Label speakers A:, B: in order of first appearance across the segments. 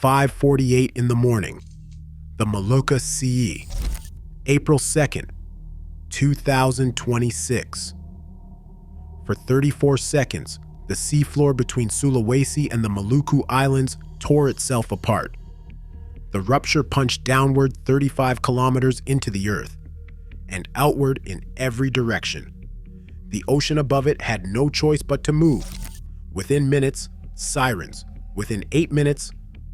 A: 5:48 in the morning, the Molucca Sea, April 2nd, 2026. For 34 seconds, the seafloor between Sulawesi and the Maluku Islands tore itself apart. The rupture punched downward 35 kilometers into the earth and outward in every direction. The ocean above it had no choice but to move. Within minutes, sirens. Within 8 minutes,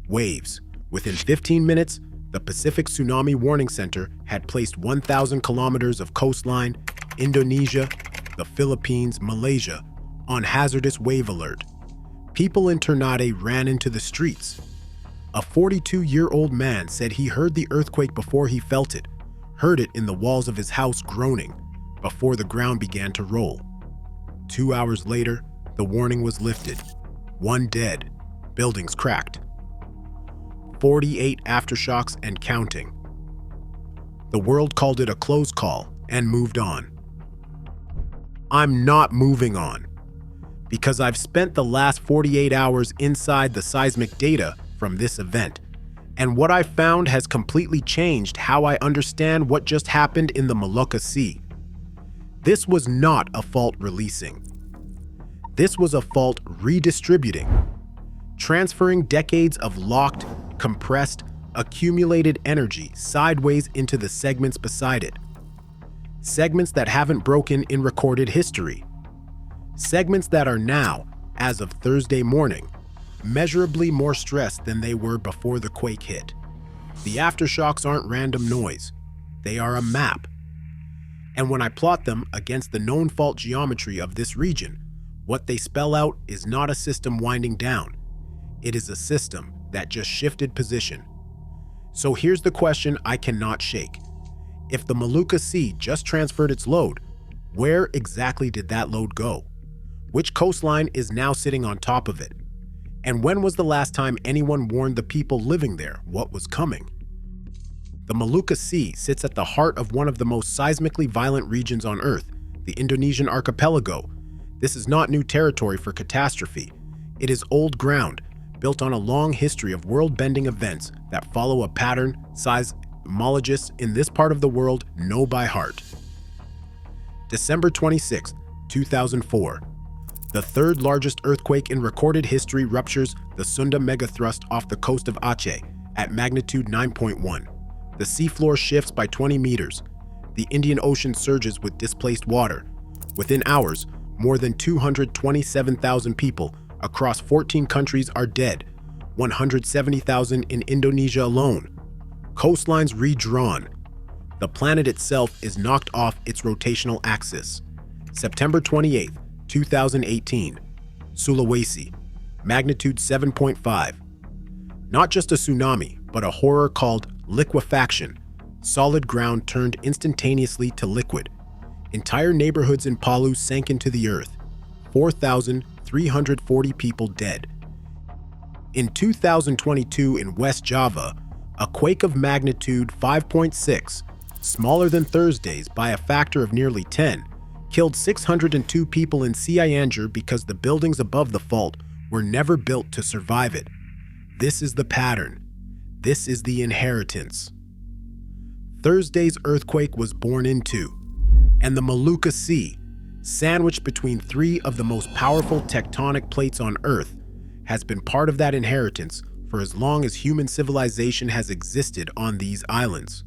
A: waves. Within 15 minutes, the Pacific Tsunami Warning Center had placed 1,000 kilometers of coastline, Indonesia, the Philippines, Malaysia, on hazardous wave alert. People in Ternate ran into the streets. A 42-year-old man said he heard the earthquake before he felt it, heard it in the walls of his house groaning, before the ground began to roll. 2 hours later, the warning was lifted. 1 dead, buildings cracked. 48 aftershocks and counting. The world called it a close call and moved on. I'm not moving on, because I've spent the last 48 hours inside the seismic data from this event, and what I found has completely changed how I understand what just happened in the Molucca Sea. This was not a fault releasing. This was a fault redistributing, transferring decades of locked, compressed, accumulated energy sideways into the segments beside it. Segments that haven't broken in recorded history. Segments that are now, as of Thursday morning, measurably more stressed than they were before the quake hit. The aftershocks aren't random noise. They are a map. And when I plot them against the known fault geometry of this region, what they spell out is not a system winding down. It is a system that just shifted position. So here's the question I cannot shake. If the Molucca Sea just transferred its load, where exactly did that load go? Which coastline is now sitting on top of it? And when was the last time anyone warned the people living there what was coming? The Molucca Sea sits at the heart of one of the most seismically violent regions on Earth, the Indonesian archipelago. This is not new territory for catastrophe. It is old ground, built on a long history of world-bending events that follow a pattern seismologists in this part of the world know by heart. December 26, 2004. The third largest earthquake in recorded history ruptures the Sunda megathrust off the coast of Aceh at magnitude 9.1. The seafloor shifts by 20 meters. The Indian Ocean surges with displaced water. Within hours, more than 227,000 people across 14 countries are dead, 170,000 in Indonesia alone. Coastlines redrawn. The planet itself is knocked off its rotational axis. September 28, 2018. Sulawesi, magnitude 7.5. Not just a tsunami, but a horror called liquefaction. Solid ground turned instantaneously to liquid. Entire neighborhoods in Palu sank into the earth. 4,340 people dead. In 2022 in West Java, a quake of magnitude 5.6, smaller than Thursday's by a factor of nearly 10, killed 602 people in Cianjur because the buildings above the fault were never built to survive it. This is the pattern. This is the inheritance. Thursday's earthquake was born into, and the Molucca Sea, sandwiched between 3 of the most powerful tectonic plates on Earth, has been part of that inheritance for as long as human civilization has existed on these islands.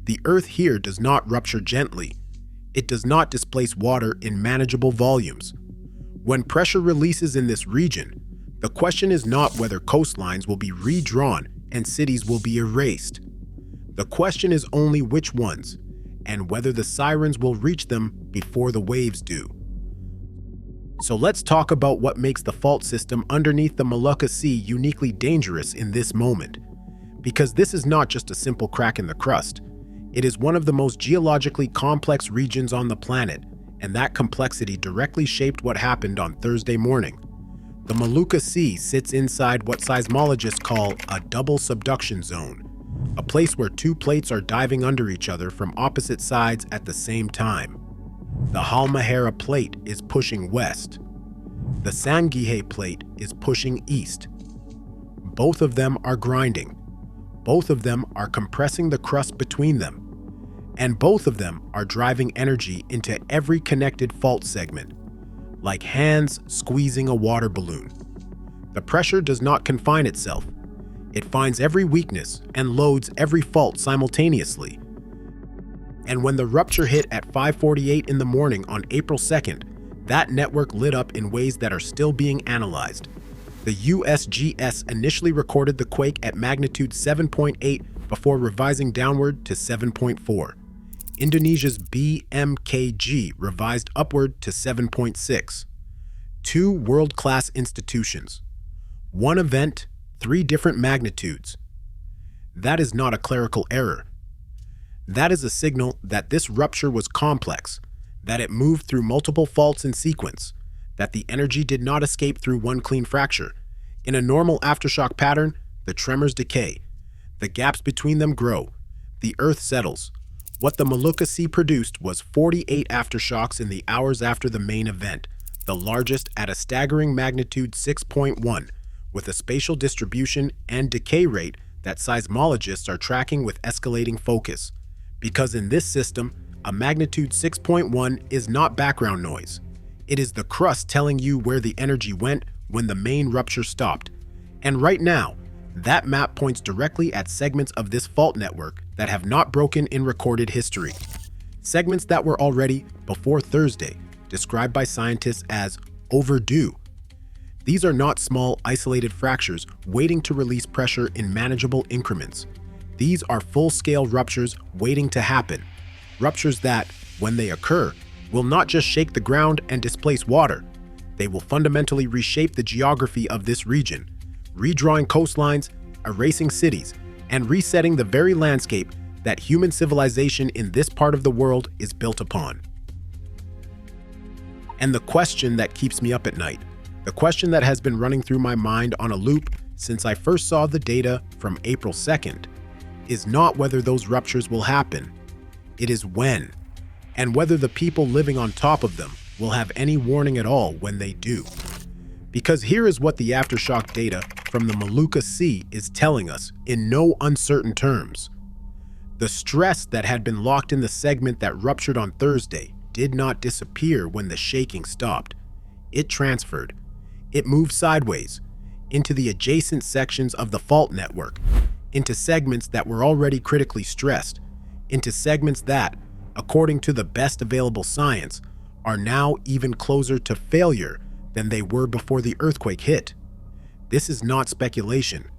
A: The Earth here does not rupture gently. It does not displace water in manageable volumes. When pressure releases in this region, the question is not whether coastlines will be redrawn and cities will be erased. The question is only which ones, and whether the sirens will reach them before the waves do. So let's talk about what makes the fault system underneath the Molucca Sea uniquely dangerous in this moment. Because this is not just a simple crack in the crust. It is one of the most geologically complex regions on the planet, and that complexity directly shaped what happened on Thursday morning. The Molucca Sea sits inside what seismologists call a double subduction zone, a place where 2 plates are diving under each other from opposite sides at the same time. The Halmahera Plate is pushing west. The Sangihe Plate is pushing east. Both of them are grinding. Both of them are compressing the crust between them. And both of them are driving energy into every connected fault segment, like hands squeezing a water balloon. The pressure does not confine itself. It finds every weakness and loads every fault simultaneously. And when the rupture hit at 5:48 in the morning on April 2nd, that network lit up in ways that are still being analyzed. The USGS initially recorded the quake at magnitude 7.8 before revising downward to 7.4. Indonesia's BMKG revised upward to 7.6. Two world-class institutions. One event, three different magnitudes. That is not a clerical error. That is a signal that this rupture was complex, that it moved through multiple faults in sequence, that the energy did not escape through one clean fracture. In a normal aftershock pattern, the tremors decay. The gaps between them grow. The Earth settles. What the Molucca Sea produced was 48 aftershocks in the hours after the main event, the largest at a staggering magnitude 6.1, with a spatial distribution and decay rate that seismologists are tracking with escalating focus. Because in this system, a magnitude 6.1 is not background noise. It is the crust telling you where the energy went when the main rupture stopped. And right now, that map points directly at segments of this fault network that have not broken in recorded history. Segments that were already, before Thursday, described by scientists as overdue. These are not small, isolated fractures waiting to release pressure in manageable increments. These are full-scale ruptures waiting to happen. Ruptures that, when they occur, will not just shake the ground and displace water. They will fundamentally reshape the geography of this region, redrawing coastlines, erasing cities, and resetting the very landscape that human civilization in this part of the world is built upon. And the question that keeps me up at night, the question that has been running through my mind on a loop since I first saw the data from April 2nd, is not whether those ruptures will happen. It is when, and whether the people living on top of them will have any warning at all when they do. Because here is what the aftershock data from the Molucca Sea is telling us in no uncertain terms. The stress that had been locked in the segment that ruptured on Thursday did not disappear when the shaking stopped. It transferred. It moved sideways into the adjacent sections of the fault network, into segments that were already critically stressed, into segments that, according to the best available science, are now even closer to failure than they were before the earthquake hit. This is not speculation.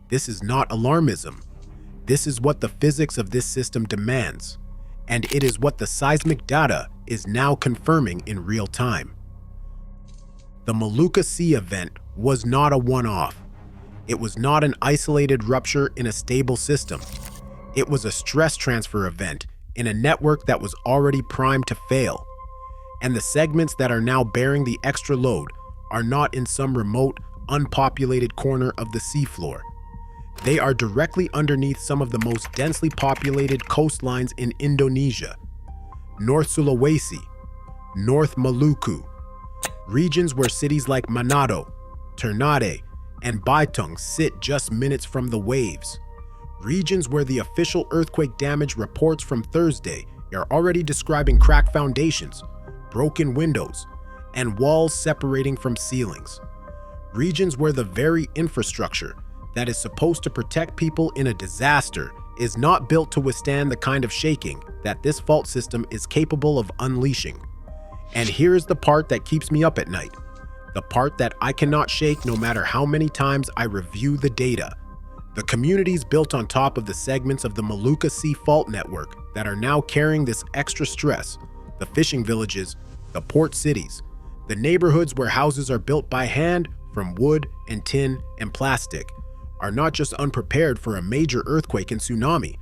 A: This is not alarmism. This is what the physics of this system demands, and it is what the seismic data is now confirming in real time. The Molucca Sea event was not a one-off. It was not an isolated rupture in a stable system. It was a stress transfer event in a network that was already primed to fail. And the segments that are now bearing the extra load are not in some remote, unpopulated corner of the seafloor. They are directly underneath some of the most densely populated coastlines in Indonesia, North Sulawesi, North Maluku, regions where cities like Manado, Ternate, and Baitung sit just minutes from the waves. Regions where the official earthquake damage reports from Thursday are already describing cracked foundations, broken windows, and walls separating from ceilings. Regions where the very infrastructure that is supposed to protect people in a disaster is not built to withstand the kind of shaking that this fault system is capable of unleashing. And here is the part that keeps me up at night. The part that I cannot shake no matter how many times I review the data. The communities built on top of the segments of the Molucca Sea fault network that are now carrying this extra stress, the fishing villages, the port cities, the neighborhoods where houses are built by hand from wood and tin and plastic, are not just unprepared for a major earthquake and tsunami.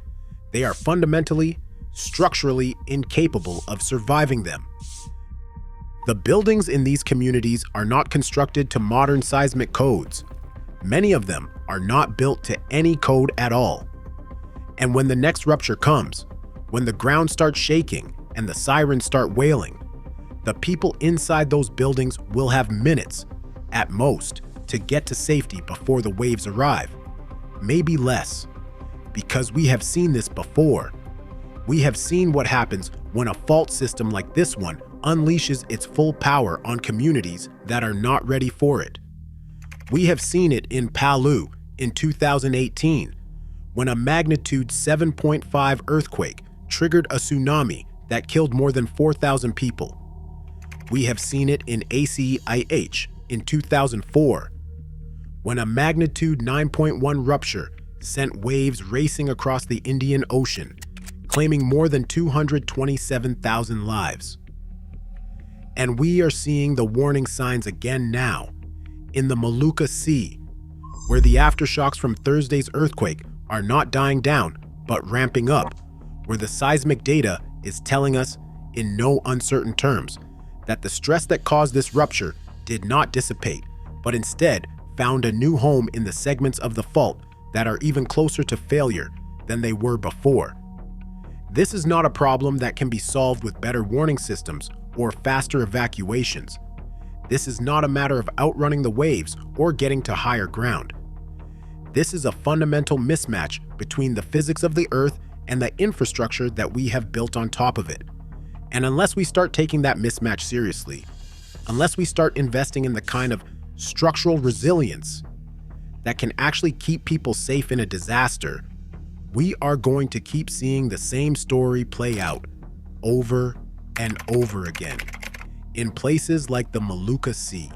A: They are fundamentally, structurally incapable of surviving them. The buildings in these communities are not constructed to modern seismic codes. Many of them are not built to any code at all. And when the next rupture comes, when the ground starts shaking and the sirens start wailing, the people inside those buildings will have minutes, at most, to get to safety before the waves arrive. Maybe less, because we have seen this before. We have seen what happens when a fault system like this one unleashes its full power on communities that are not ready for it. We have seen it in Palu in 2018, when a magnitude 7.5 earthquake triggered a tsunami that killed more than 4,000 people. We have seen it in ACIH in 2004, when a magnitude 9.1 rupture sent waves racing across the Indian Ocean, claiming more than 227,000 lives. And we are seeing the warning signs again now, in the Molucca Sea, where the aftershocks from Thursday's earthquake are not dying down, but ramping up, where the seismic data is telling us, in no uncertain terms, that the stress that caused this rupture did not dissipate, but instead found a new home in the segments of the fault that are even closer to failure than they were before. This is not a problem that can be solved with better warning systems or faster evacuations. This is not a matter of outrunning the waves or getting to higher ground. This is a fundamental mismatch between the physics of the Earth and the infrastructure that we have built on top of it. And unless we start taking that mismatch seriously, unless we start investing in the kind of structural resilience that can actually keep people safe in a disaster, we are going to keep seeing the same story play out over and over again in places like the Molucca Sea.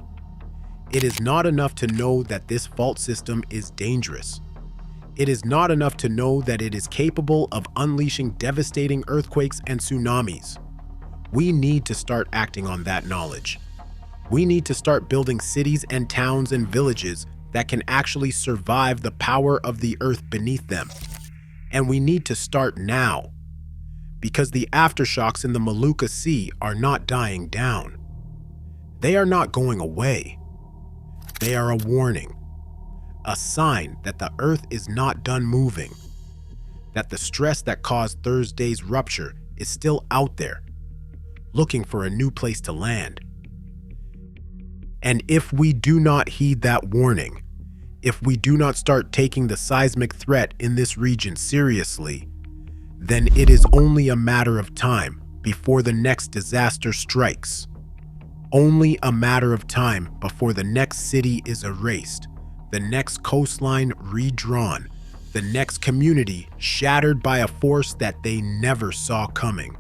A: It is not enough to know that this fault system is dangerous. It is not enough to know that it is capable of unleashing devastating earthquakes and tsunamis. We need to start acting on that knowledge. We need to start building cities and towns and villages that can actually survive the power of the earth beneath them. And we need to start now, because the aftershocks in the Molucca Sea are not dying down. They are not going away. They are a warning, a sign that the earth is not done moving, that the stress that caused Thursday's rupture is still out there, looking for a new place to land. And if we do not heed that warning, if we do not start taking the seismic threat in this region seriously, then it is only a matter of time before the next disaster strikes. Only a matter of time before the next city is erased, the next coastline redrawn, the next community shattered by a force that they never saw coming.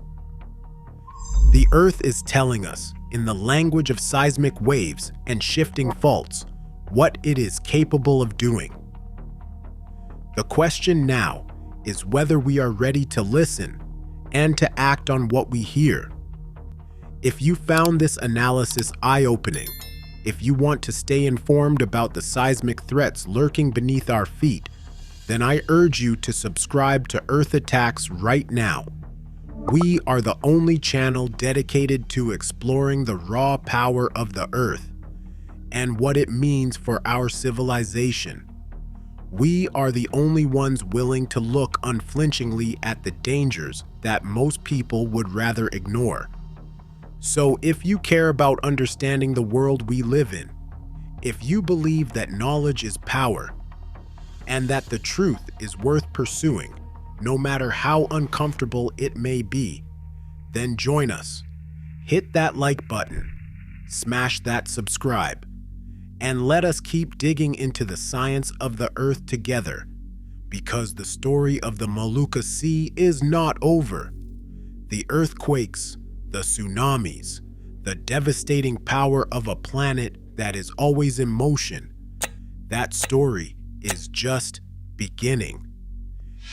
A: The Earth is telling us, in the language of seismic waves and shifting faults, what it is capable of doing. The question now is whether we are ready to listen and to act on what we hear. If you found this analysis eye-opening, if you want to stay informed about the seismic threats lurking beneath our feet, then I urge you to subscribe to Earth Attacks right now. We are the only channel dedicated to exploring the raw power of the Earth and what it means for our civilization. We are the only ones willing to look unflinchingly at the dangers that most people would rather ignore. So if you care about understanding the world we live in, if you believe that knowledge is power, and that the truth is worth pursuing, no matter how uncomfortable it may be, then join us. Hit that like button, smash that subscribe, and let us keep digging into the science of the Earth together, because the story of the Molucca Sea is not over. The earthquakes, the tsunamis, the devastating power of a planet that is always in motion, that story is just beginning.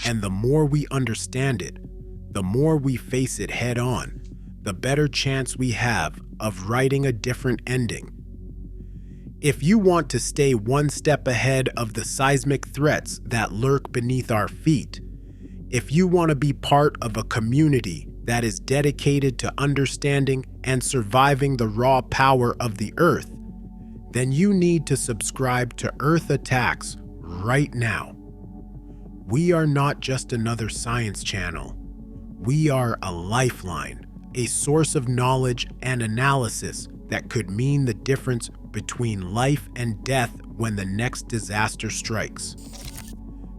A: And the more we understand it, the more we face it head on, the better chance we have of writing a different ending. If you want to stay one step ahead of the seismic threats that lurk beneath our feet, if you want to be part of a community that is dedicated to understanding and surviving the raw power of the Earth, then you need to subscribe to Earth Attacks right now. We are not just another science channel. We are a lifeline, a source of knowledge and analysis that could mean the difference between life and death when the next disaster strikes.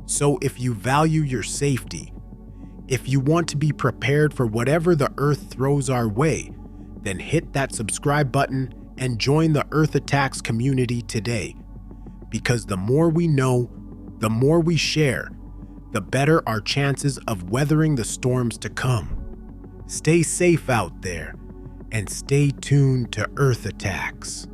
A: So if you value your safety, if you want to be prepared for whatever the Earth throws our way, then hit that subscribe button and join the Earth Attacks community today. Because the more we know, the more we share, the better our chances of weathering the storms to come. Stay safe out there, and stay tuned to Earth Attacks.